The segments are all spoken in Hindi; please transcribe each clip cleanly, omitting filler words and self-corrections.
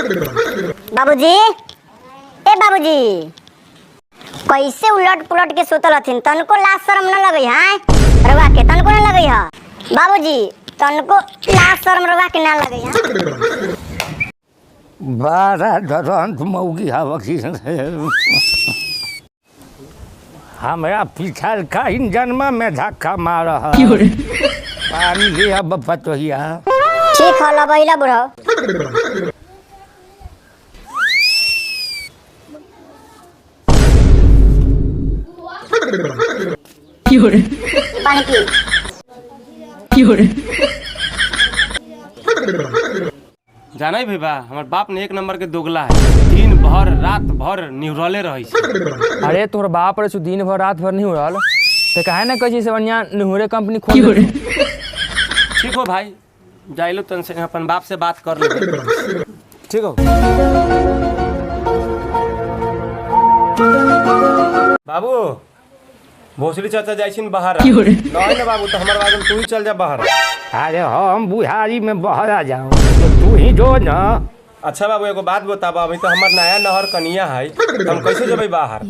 बाबूजी ए बाबूजी कैसे उलट पुलट के सुतल हथिन, तनको लाज शरम न लगई है रवा के? तनको न लगई है बाबूजी, तनको लाज शरम रवा के न लगई है? बारा दरंत मौगी हवा की हमरा पिछल का जन्म में धक्का मार पानी के अब पतोहिया ठीक है लबैला बुढ़ा। पानी पी। जाना ही भैया हमार बाप ने एक नंबर के दोगला है, दिन भर रात भर निहुरले रही। अरे तोहर बाप रे दिन भर रात भर नहीं हो रहा तो कहे ना कही से बढ़िया निहुरे कंपनी खोल। ठीक हो भाई, जाइलो तन से अपन बाप से बात कर ले। ठीक हो बाबू, भोसड़ी चाचा जाइसिन बाहर नहीं ना बाबू, तो हमारे बाजू तू ही चल जा बाहर। अरे हम बुहारी में बाहर आ जाऊँ तो तू ही जो ना। अच्छा बाबू एगो बात बताबा, अभी तो हमार नया नहर कनिया है, हम कैसे जब बाहर?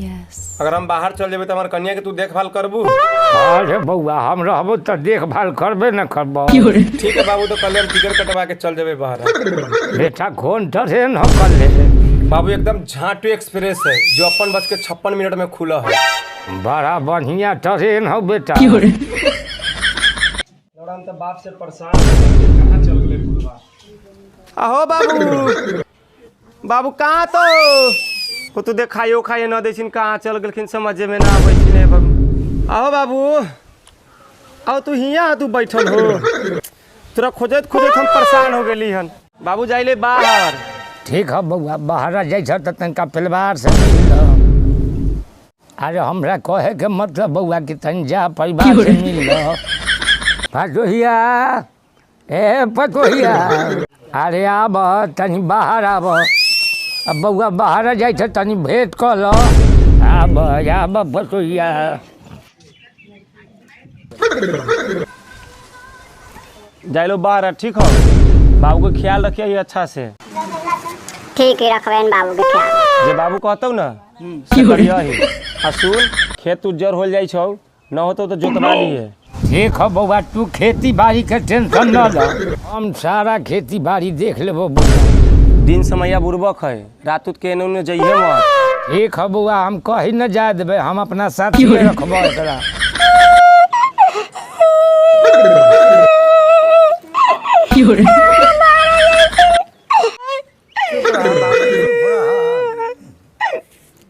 अगर हम बाहर चल जेबे तो हमार कनिया के तू देखभाल करबू? अरे बउआ हम रहबो तो देखभाल करबे न करबो। ठीक है बाबू, तो कल हम टिकट कटवा के चल जेबे बाहर। बेटा कौन ट्रेन हो कर ले? बाबू एकदम झाटू एक्सप्रेस है जो 56 में खुला है। बड़ा बढ़िया ट्रेन हो बेटा। तो बाप से परेशान कहाँ चल गए फुलवा? अहो बाबू, बाबू कहाँ तो वो तो देखाइयो खाइए न देसिन, कहाँ चल गलखिन समझे में ना आबै छिने बाबू। अहो बाबू, आओ तू हियाँ तू बैठल हो, तोरा खोजत खोजत हम परेशान हो गेली हन। बाबू जाइले बाहर। ठीक है बउआ, बाहर जाइ छ त तनका परिवार से मिल। अरे हमरा कहे के मतलब बउआ कि तन जा परिवार से मिल। पतोहिया ए पतोहिया, अरे आब तनी बाहर आब। अब बउआ बाहर जाइ छ तनी भेंट कर लो। आब आब पतोहिया। जाइलो बाहर। ठीक हो बाबू के ख्याल रखिए अच्छा से। ठीक है रखबेन बाबू के ख्याल। जे बाबू कहतौ ना से करिया ही। आ सुन, खेत उज्जर हो जाइ छौ, न होतो तो जोतवा लिए। ठीक है बउआ, तू खेती बाड़ी के टेंशन न ल, हम सारा खेती बाड़ी देख लेबो। दिन समैया बुर्बक है, रात के एने जइहे मत। ठीक है बउआ, हम कहीं न जाए देबे, हम अपना साथ में रखबो एकरा।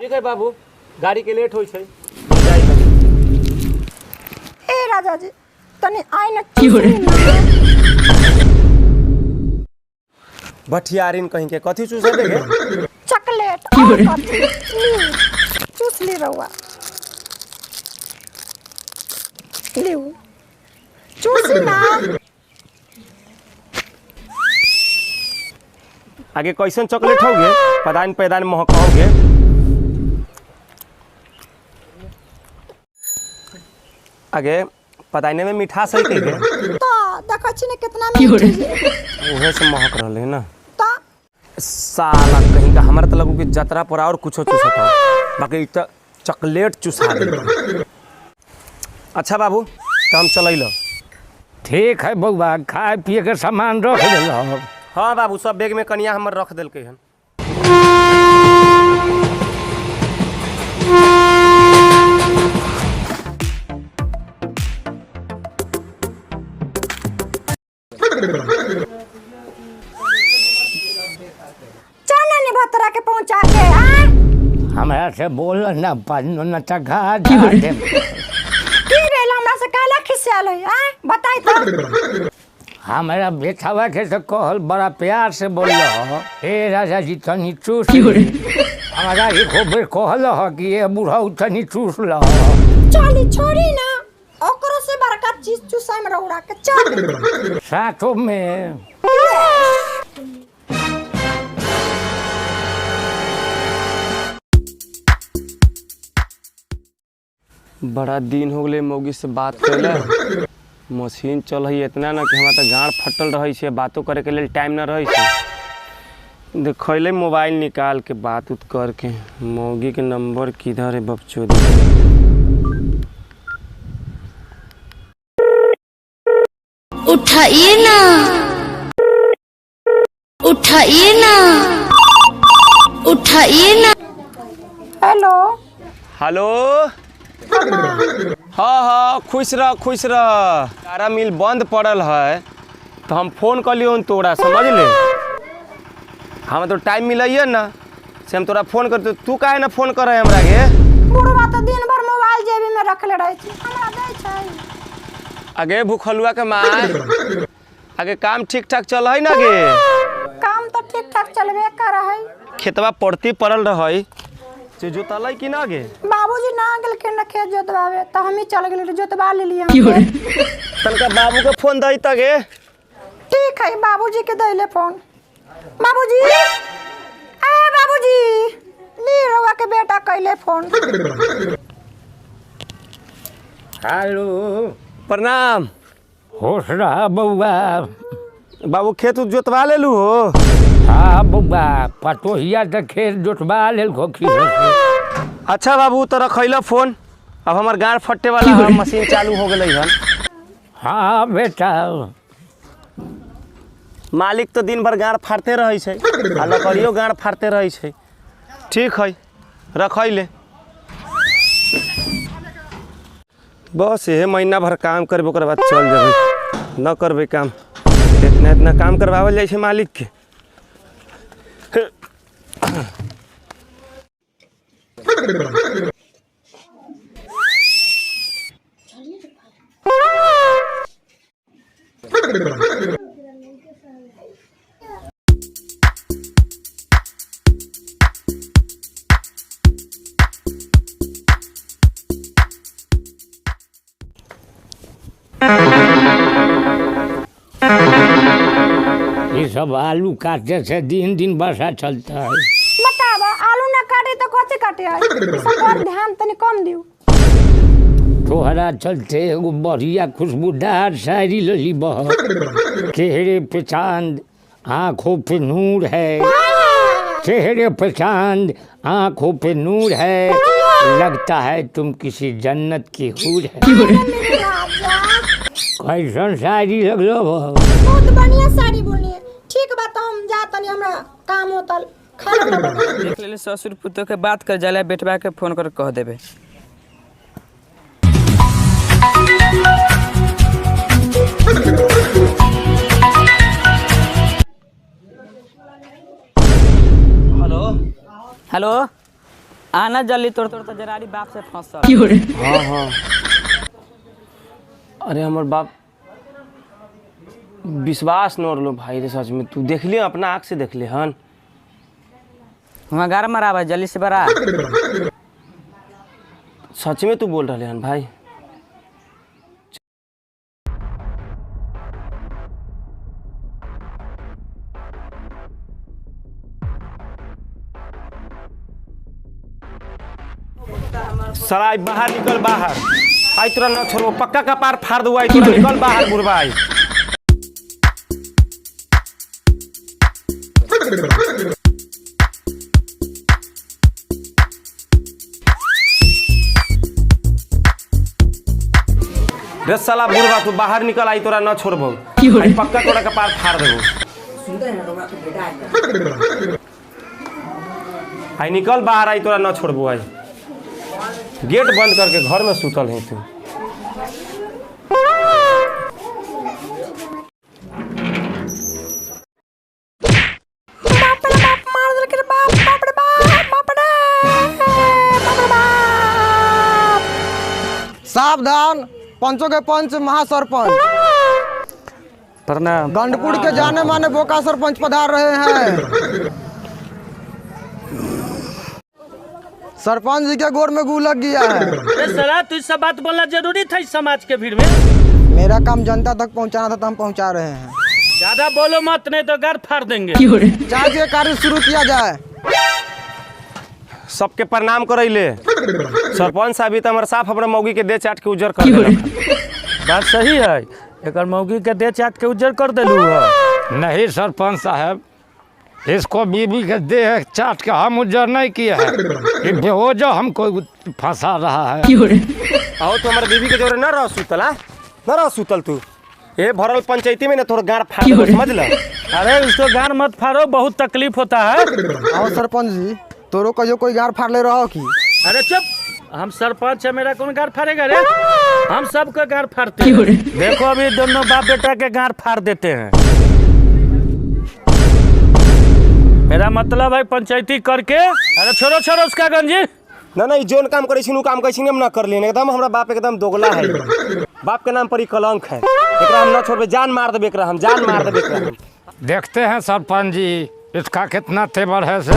ठीक है बाबू, गाड़ी के लेट होई छै। ए राजा जी तनी आई न। भठियारिन कहीं के कथी चूसे देगे? चॉकलेट चूस ली रहुआ, लीव चूसी ना। आगे कैसन चॉकलेट होगे, पदान पैदान महक होगे। आगे पदाने में मिठास है के तो देखा छी ने कितना मीठी है, उहे से महक रहले है ना। तो साला कहीं का हमारा तो लगू कि जतरा पर और कुछ चूसता है, बाकी तो चॉकलेट चूसा दे। अच्छा बाबू, तो हम चलैलो। ठीक है बउआ, खाए पिए के सामान रख देलो। हाँ बाबू, सब बैग में कनिया हमर रख देलकै हन। चल ने भतरा के पहुंचा के आ। हमरा से बोल ना पानो न तगा दे। की भेल हमरा से काला खिसियाल है आ? बताई तो। हमारा बेटावा के तो कहल बड़ा प्यार से बोल रहा। ए राजा जी तनी चूस हमारा एक बेर कहल कि ये बूढ़ा तनी चूस ल। चली छोड़ी ना, ओकरो से बड़का चीज चूसा में रौड़ा के चल साथों में। बड़ा दिन हो गए मौगी से बात कैले, मशीन चल है इतना ना कि हमारा तो गाँड फटल रही है, बातों करे के लिए टाइम ना रही है। देखले मोबाइल निकाल के बात उत करके मौगी के नंबर किधर है बपचोद। उठाइए ना, उठाइए ना, उठाइए ना। हेलो। हेलो। हाँ खुश रह खुश रह। तारा मिल बंद पड़ल है तो हम फोन कर लियो तोरा, समझ ले। हम तो टाइम मिलइए ना से हम तोरा फोन करते, तू काहे ना फोन कर हमरा के। बुढ़वा तो दिन भर मोबाइल जेबी में रखले रहे छी, हमरा दे छै। आगे भूखलुआ के मार आगे काम ठीक ठाक चल है ना गे। काम तो ठीक ठाक चलबे कर है। खेतवा पड़ती पड़ल रही जो जोतल कि ना गे। बाबूजी ना गेल के न खेत जोतवावे तो हम ही चल गेल जोतवा ले लिए। तनका बाबू के फोन दई त गे। ठीक है बाबूजी के दैले फोन। बाबूजी आ बाबूजी ली रवा के बेटा कैले फोन। हेलो। प्रणाम। होश रहा बउआ। बाबू खेत जोतवा लेलू हो। हाँ बउआ, पटोहिया तो खेत जोतवा लेल खोखी। अच्छा बाबू तो रखैला फोन, अब हमार गाड़ फटे वाला मशीन चालू हो गई हन। हाँ बेटा। मालिक तो दिन भर गाड़ फाड़ते रहे छै आ लकड़ियों गाड़ फाड़ते रहे छै। ठीक है रखैले। बस यह महीना भर काम करबे ओकर बाद चल जेबै। न करबे काम, इतना इतना काम करवावल जाइ छै मालिक के। ये सब आलू काटने से दिन दिन वर्षा चलता है। बतावा आलू ना काटे तो कथी काटे है? सब ध्यान तनी कम दियो। तोहरा चलते एगो बढ़िया खुशबूदार शायरी लली बह। चेहरे पे चांद आँखों पे नूर है, चेहरे पे चांद आँखों पे नूर है, लगता है तुम किसी जन्नत की हूर है। कैसन शायरी लगलो बह? बहुत बढ़िया साड़ी बोलनी है। ठीक बात हम जा तनी हमरा काम होतल खाना बना। देख ले ससुर पुतो के बात कर जाला, बेटवा के फोन कर कह देबे। हेलो। हेलो, आना जल्दी, तोर तो जरारी बाप से फंसल। हाँ हाँ। अरे हमार बाप विश्वास न रलो भाई रे, सच में तू देख लियो अपना आँख से देख ले हन। वहाँ गार मरावा जल्दी से बरा। सच में तू बोल रहे हन भाई। सराय बाहर निकल बाहर। आई तोरा न छोड़ो, पक्का का पार फाड़ दो। आई तोरा निकल बाहर बुढ़वाई। रे साला बुढ़वा तू बाहर निकल। आई तोरा न छोड़बो, आई पक्का तोरा का पार फाड़ देबो। आई निकल बाहर। आई तोरा न छोड़बो। आई गेट बंद करके घर में सुतल है तू। बाप रे बाप मार देल के बाप। बाप रे बाप। बाप रे बाप रे बाप। सावधान, पंचों के पंच महासरपंच प्रणाम। गंडपुर के जाने माने बोका सरपंच पधार रहे हैं। सरपंच जी के गोर में गू लग गया है। सला तू सब बात बोलना जरूरी था इस समाज के भीड़ में। मेरा काम जनता तक पहुंचाना था तो हम पहुंचा रहे हैं। ज्यादा बोलो मत, नहीं तो घर फाड़ देंगे। चाहे कार्य शुरू किया जाए। सबके प्रणाम करैले। सरपंच साहब तो हमारे साफ अपने मौगी के दे चाट के उजर कर देलक। बात सही है, एक मौगी के दे चाट के उज्जर कर दिलू है। नहीं सरपंच साहब, इसको बीबी के देह चाट के हम उज्जर नहीं किए हैं, ये बेहोश हमको फंसा रहा है। आओ तो हमारे बीबी के जोरे न रह सुतल आ, न रह सुतल तू। ये भरल पंचायती में ना थोड़ा गाड़ फाड़ दो, समझ ल। अरे उसको गान मत फाड़ो, बहुत तकलीफ होता है। और सरपंच जी तोरो कहियो कोई गाड़ फाड़ ले रहो की? अरे चुप, हम सरपंच है, मेरा कौन गाड़ फाड़ेगा रे? हम सबका गाड़ फाड़ते हैं। देखो अभी दोनों बाप बेटा के गाड़ फाड़ देते हैं। मेरा मतलब है पंचायती करके। अरे छोड़ो छोड़ो उसका गंजी। ना जोन काम करे उ काम कैसे हम ना कर लेने, एकदम हमरा बाप एकदम दोगला है। बाप के नाम पर ही कलंक है, एकरा हम न छोड़बे, जान मार देबे एकरा, हम जान मार देबे एकरा। देखते हैं सरपंच जी इसका कितना तेवर है से।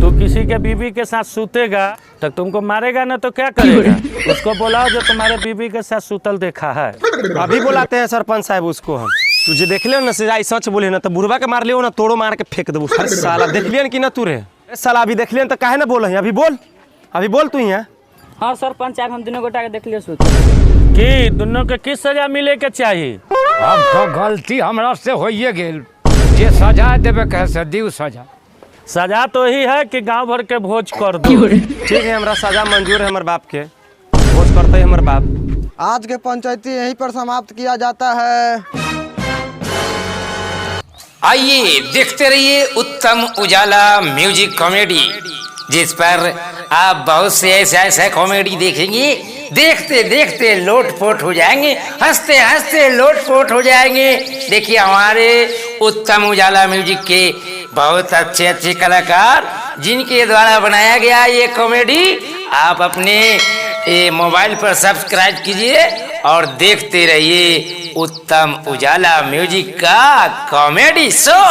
तू किसी के बीबी के साथ सूतेगा तो तुमको मारेगा ना तो क्या करेगा? उसको बुलाओ जो तुम्हारे बीबी के साथ सूतल देखा है। अभी बुलाते हैं सरपंच साहब उसको हम। तुझे देख लियो ना सजाई सच बोले ना तो बुढ़वा के मार लियो ना, तोड़ो मार के फेंक देबो। हर साला देख लियन कि ना तू रे साला, अभी देख लियन तो काहे ना बोल, अभी बोल, अभी बोल तू यहाँ। हाँ सरपंच साहब, हम दोनों गोटा के देख लियो सूत कि दोनों के किस सजा मिले के चाहिए? अब तो गलती हमरा से होइए गेल, जे सजा देवे कहे से दिउ सजा। सजा तो ही है कि गांव भर के भोज कर दो। ठीक है, हमरा सजा मंजूर है, हमारे बाप के भोज करते है हमारे बाप। आज के पंचायती यहीं पर समाप्त किया जाता है। आइए देखते रहिए उत्तम उजाला म्यूजिक कॉमेडी, जिस पर आप बहुत से ऐसा कॉमेडी देखेंगे, देखते देखते लोटपोट हो जाएंगे, हंसते हंसते लोटपोट हो जाएंगे। देखिए हमारे उत्तम उजाला म्यूजिक के बहुत अच्छे अच्छे कलाकार जिनके द्वारा बनाया गया ये कॉमेडी आप अपने मोबाइल पर सब्सक्राइब कीजिए और देखते रहिए उत्तम उजाला म्यूजिक का कॉमेडी शो।